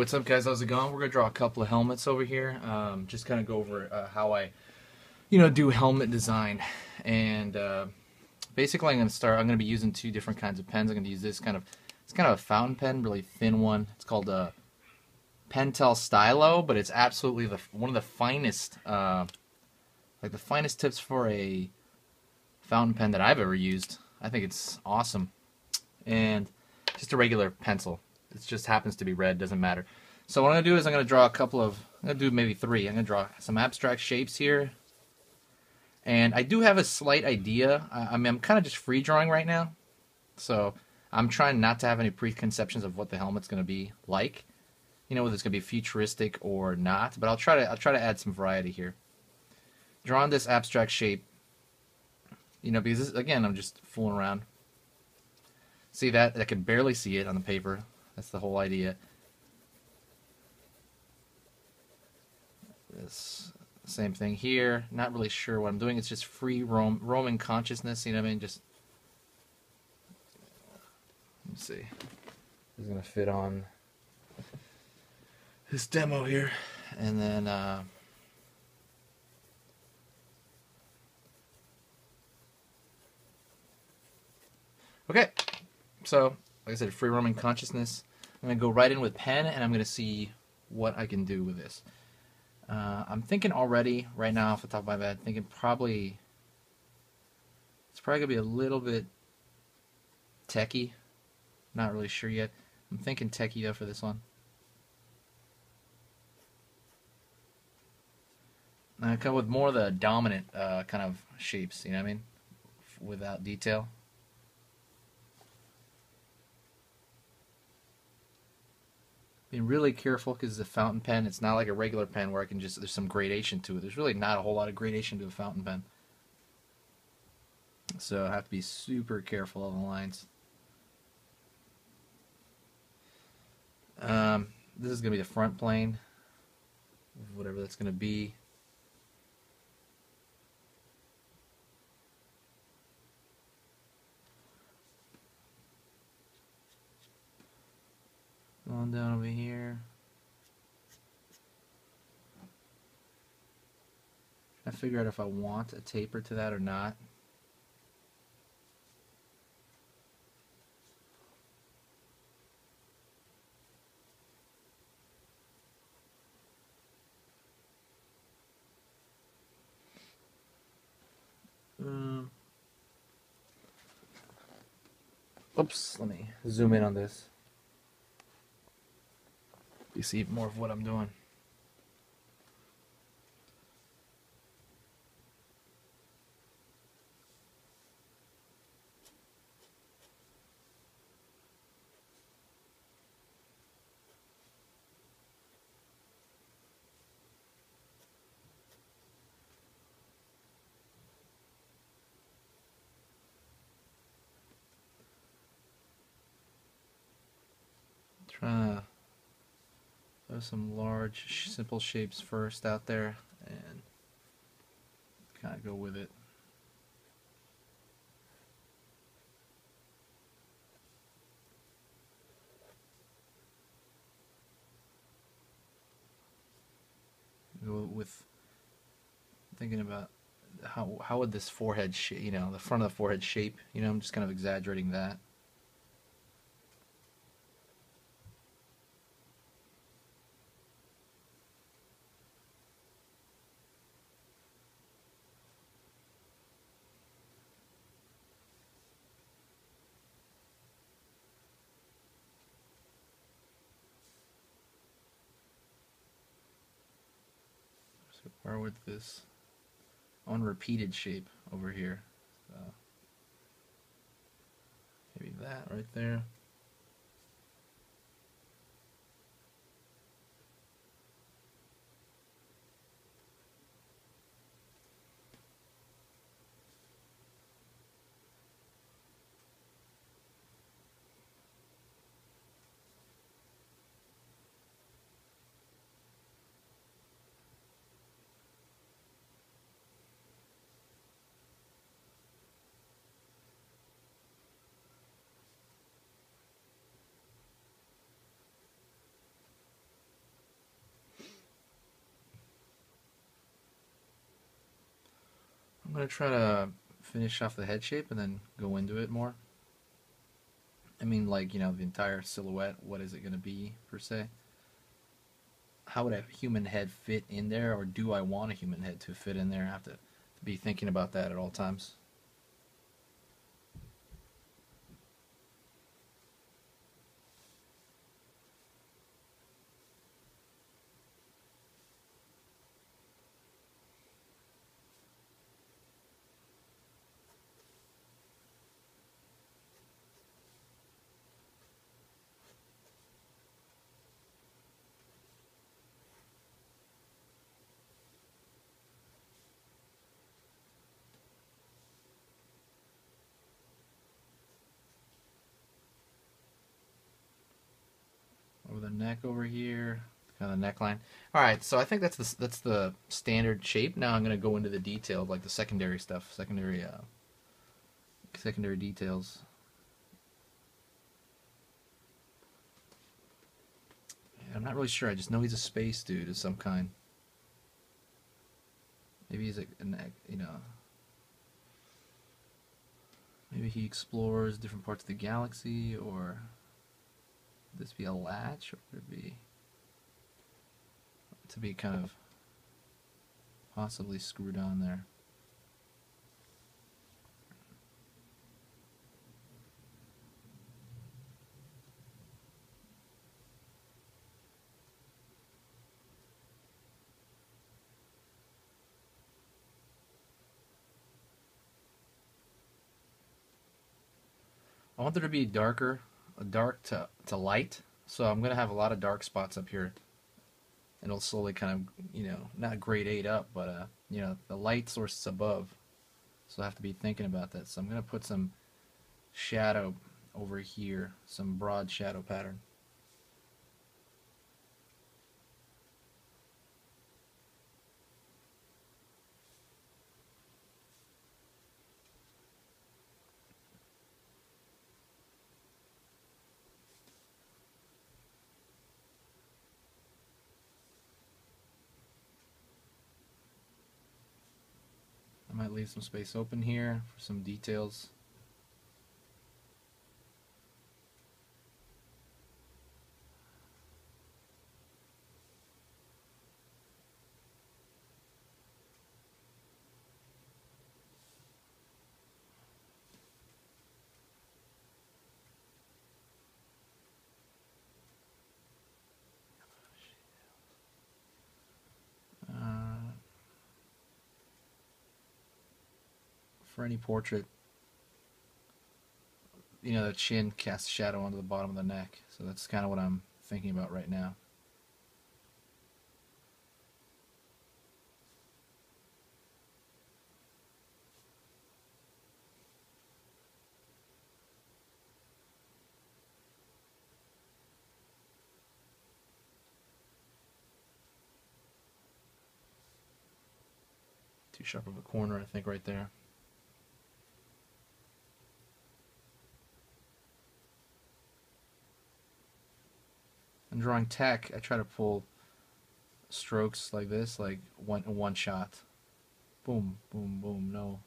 what's up, guys? How's it going? We're gonna draw a couple of helmets over here. Just kind of go over how I, do helmet design. And basically, I'm gonna be using two different kinds of pens. I'm gonna use this it's kind of a fountain pen, really thin one. It's called a Pentel Stylo, but it's absolutely one of the finest, like the finest tips for a fountain pen that I've ever used. I think it's awesome. And just a regular pencil. It just happens to be red, doesn't matter. So what I'm going to do is I'm going to draw I'm going to do maybe three. I'm going to draw some abstract shapes here. And I do have a slight idea. I'm kind of just free drawing right now. So I'm trying not to have any preconceptions of what the helmet's going to be like. Whether it's going to be futuristic or not. But I'll try to add some variety here. Drawing this abstract shape, because this, again, I'm just fooling around. See that? I can barely see it on the paper. That's the whole idea. This same thing here. Not really sure what I'm doing. It's just free roaming consciousness. You know what I mean? Just let's see. This is gonna fit on this demo here, and then okay. So, like I said, free roaming consciousness. I'm going to go right in with pen, and I'm going to see what I can do with this. I'm thinking already, right now, off the top of my head, it's probably going to be a little bit techie. Not really sure yet. I'm thinking techie, though, for this one. I come with more of the dominant kind of shapes, you know what I mean? Without detail. Being really careful because it's a fountain pen. It's not like a regular pen where I can there's some gradation to it. There's really not a whole lot of gradation to a fountain pen. So I have to be super careful of the lines. This is going to be the front plane, whatever that's going to be. On down over here. I figure out if I want a taper to that or not. Oops, let me zoom in on this. You see more of what I'm doing. Trying to throw some large, simple shapes first out there and kind of go with it. Go with thinking about how would this forehead shape, the front of the forehead shape, I'm just kind of exaggerating that. Or with this unrepeated shape over here. So maybe that right there. going to try to finish off the head shape and then go into it more. I mean, like, you know, the entire silhouette, what is it going to be, per se? How would a human head fit in there, or do I want a human head to fit in there? I have to be thinking about that at all times. Over the neck over here, kind of the neckline. All right, so I think that's the standard shape. Now I'm going to go into the detail, like the secondary stuff, secondary details. I'm not really sure. I just know he's a space dude of some kind. Maybe he's you know, maybe he explores different parts of the galaxy, or would this be a latch, or would it be to be kind of possibly screwed on there? I want there to be darker, dark to light. So I'm gonna have a lot of dark spots up here, and it'll slowly kind of, you know, not grade 8 up, but you know, the light source is above. So I have to be thinking about that. So I'm gonna put some shadow over here, some broad shadow pattern. I might leave some space open here for some details. For any portrait, you know, the chin casts shadow onto the bottom of the neck. So that's kind of what I'm thinking about right now. Too sharp of a corner, I think, right there. In drawing tech, I try to pull strokes like this, like one shot. Boom, boom, boom. No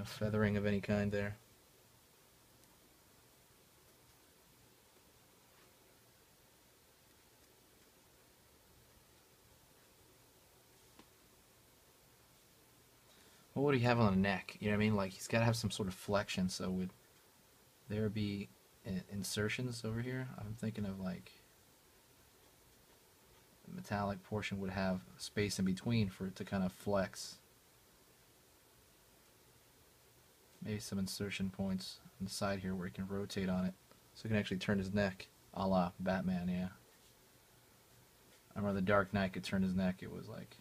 feathering of any kind there. What would he have on the neck? You know what I mean? Like, he's got to have some sort of flexion. So would there be insertions over here? I'm thinking of like the metallic portion would have space in between for it to kind of flex. Maybe some insertion points on the side here where he can rotate on it, so he can actually turn his neck, a la Batman. Yeah, I remember the Dark Knight could turn his neck. It was like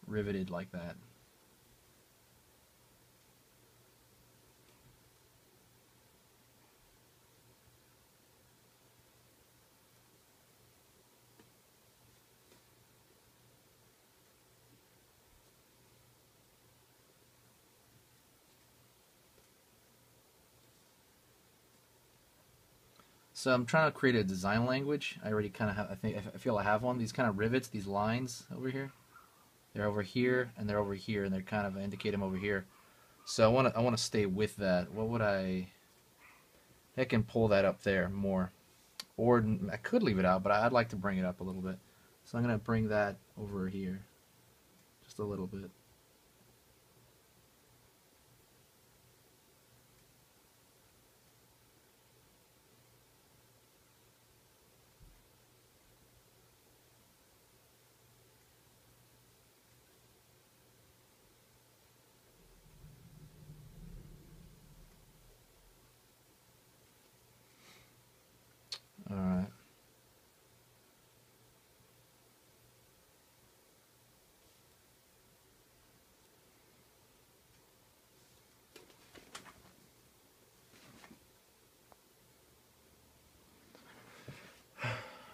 riveted like that. So I'm trying to create a design language. I already kind of have, I feel I have one. These kind of rivets, these lines over here. They're over here and they're over here, and they're kind of indicate them over here. So I want to stay with that. What would I can pull that up there more, or I could leave it out, but I'd like to bring it up a little bit. So I'm gonna bring that over here just a little bit. All right.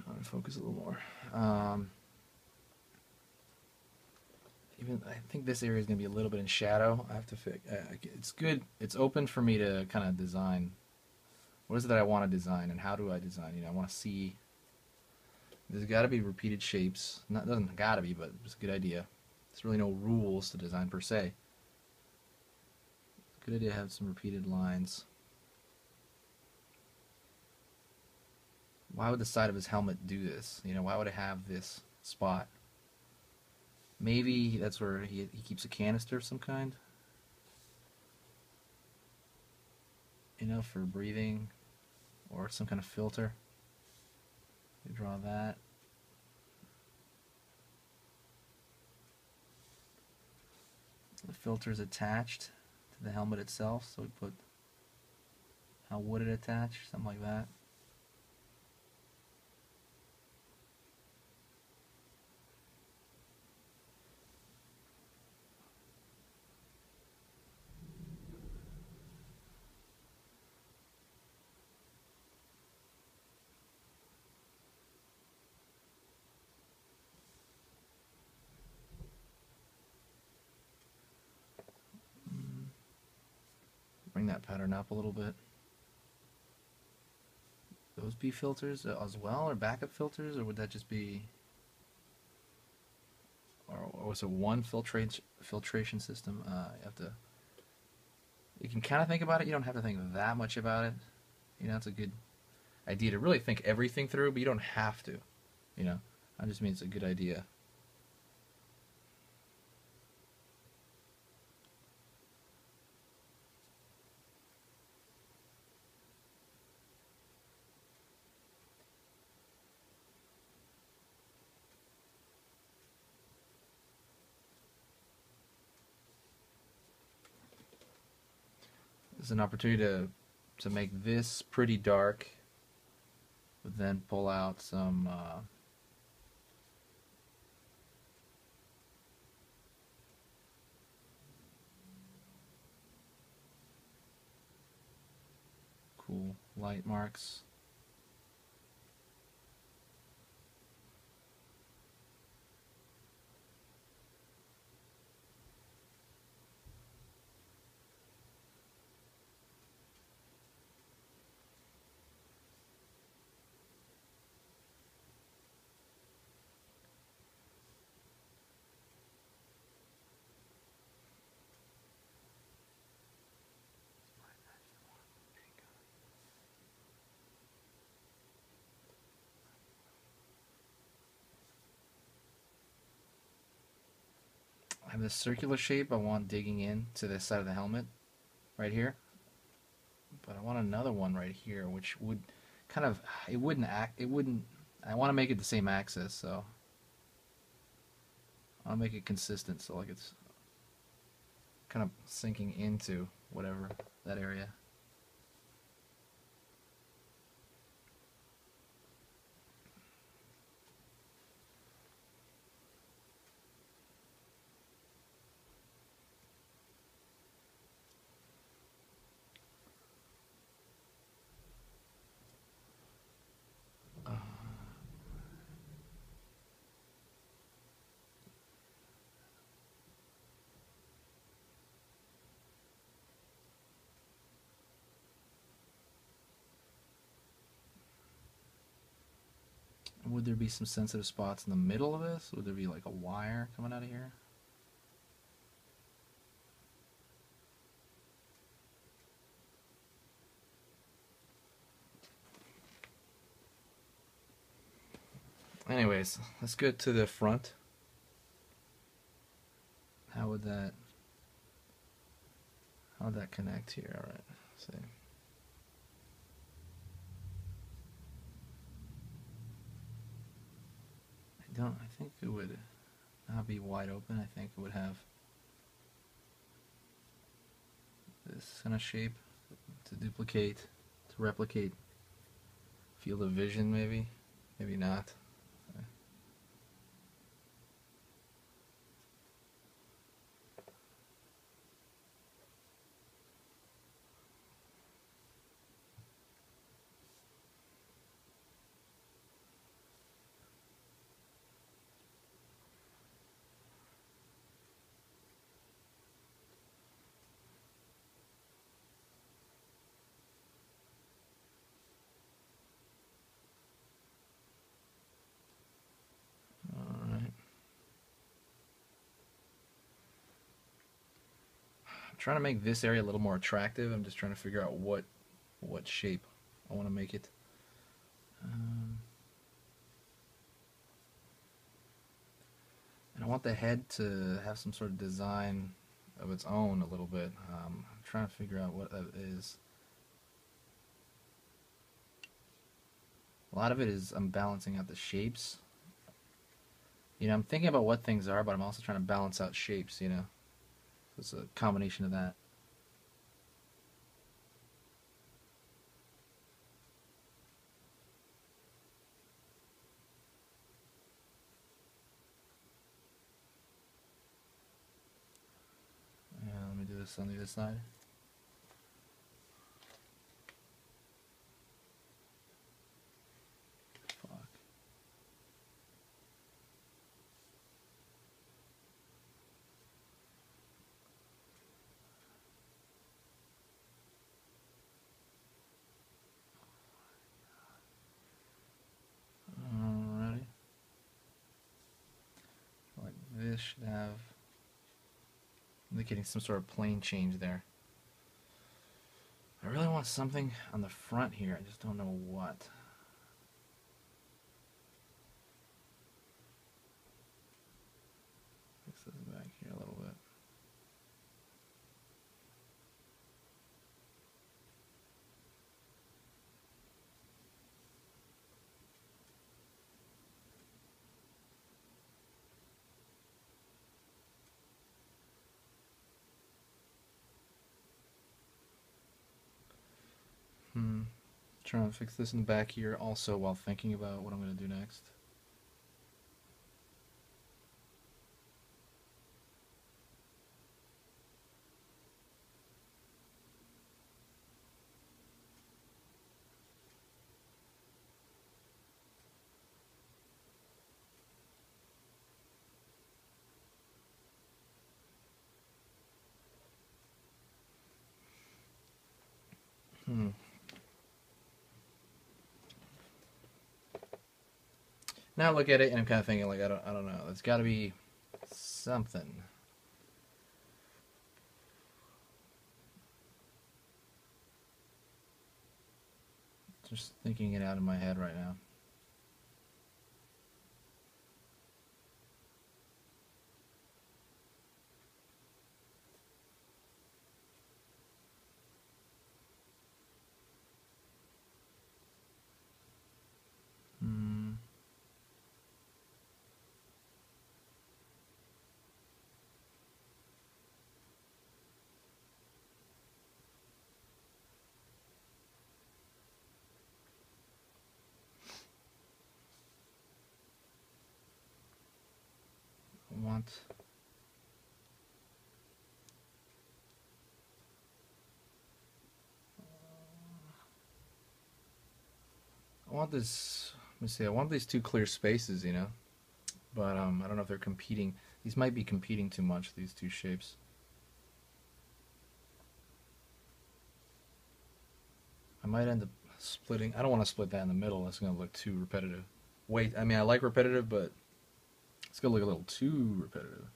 I'll focus a little more. Even I think this area is going to be a little bit in shadow. I have to fix. It's good. It's open for me to kind of design. What is it that I want to design, and how do I design? I want to see. There's got to be repeated shapes. Not doesn't got to be, but it's a good idea. There's really no rules to design per se. Good idea to have some repeated lines. Why would the side of his helmet do this? Why would it have this spot? Maybe that's where he keeps a canister of some kind. For breathing, or some kind of filter. We draw that. The filter is attached to the helmet itself, so we put how would it attach, something like that. Bring that pattern up a little bit. Those be filters as well, or backup filters, or would that just be, or was it one filtration system? You have to. You can kind of think about it. You don't have to think that much about it. It's a good idea to really think everything through, but you don't have to. I just mean it's a good idea. This is an opportunity to make this pretty dark, but then pull out some cool light marks. I have this circular shape I want digging in to this side of the helmet, right here. But I want another one right here, which would kind of, it wouldn't, I want to make it the same axis, so I'll make it consistent, so like it's kind of sinking into whatever that area. Would there be some sensitive spots in the middle of this? Would there be like a wire coming out of here? anyways, let's go to the front. How would that connect here? All right, let's see. I think it would not be wide open. I think it would have this kind of shape to duplicate, to replicate field of vision, maybe not. Trying to make this area a little more attractive. I'm just trying to figure out what shape I want to make it. And I want the head to have some sort of design of its own a little bit. I'm trying to figure out what that is. A lot of it is I'm balancing out the shapes. You know, I'm thinking about what things are, but I'm also trying to balance out shapes, you know. It's a combination of that. Yeah, let me do this on the other side. Fuck. Alrighty. Like this should have indicating some sort of plane change there. I really want something on the front here. I just don't know what. Fix this back here a little bit. Trying to fix this in the back here also while thinking about what I'm going to do next. Now I look at it and I'm kind of thinking like I don't know. There's got to be something. Just thinking it out in my head right now. I want this. Let me see. I want these two clear spaces, you know, but I don't know if they're competing. These might be competing too much. These two shapes. I might end up splitting. I don't want to split that in the middle. That's going to look too repetitive. Wait, I mean, I like repetitive, but it's going to look a little too repetitive.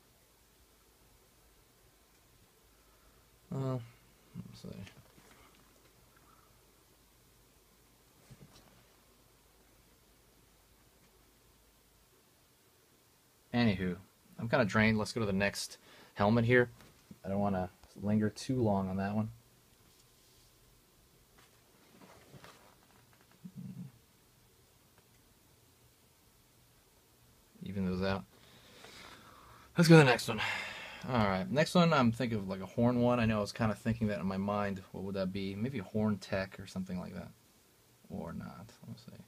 Let's see. Anywho, I'm kind of drained. Let's go to the next helmet here. I don't want to linger too long on that one. Even those out. Let's go to the next one. Alright, next one I'm thinking of like a horn one. I know I was kind of thinking that in my mind. What would that be? Maybe a horn tech or something like that. Or not. Let's see.